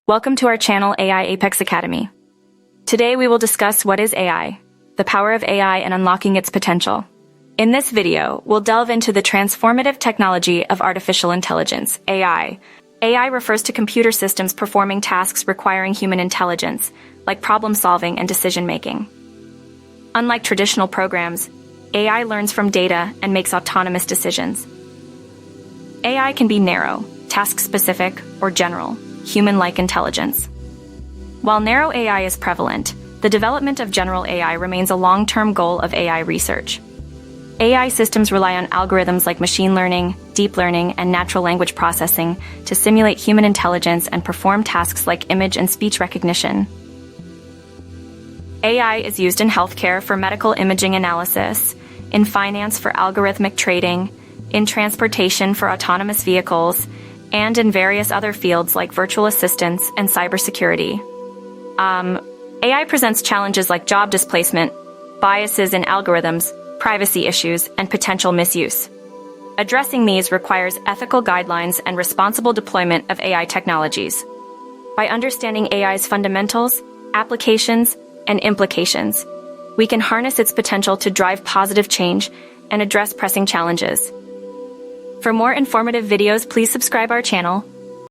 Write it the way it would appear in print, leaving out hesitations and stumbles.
Welcome to our channel AI Apex Academy. Today we will discuss what is AI, the power of AI and unlocking its potential. In this video, we'll delve into the transformative technology of artificial intelligence, AI. AI refers to computer systems performing tasks requiring human intelligence, like problem solving and decision making. Unlike traditional programs, AI learns from data and makes autonomous decisions. AI can be narrow, task-specific, or general, human-like intelligence. While narrow AI is prevalent, the development of general AI remains a long-term goal of AI research. AI systems rely on algorithms like machine learning, deep learning, and natural language processing to simulate human intelligence and perform tasks like image and speech recognition. AI is used in healthcare for medical imaging analysis, in finance for algorithmic trading, in transportation for autonomous vehicles, and in various other fields like virtual assistants and cybersecurity. AI presents challenges like job displacement, biases in algorithms, privacy issues, and potential misuse. Addressing these requires ethical guidelines and responsible deployment of AI technologies. By understanding AI's fundamentals, applications, and implications, we can harness its potential to drive positive change and address pressing challenges. For more informative videos, please subscribe our channel.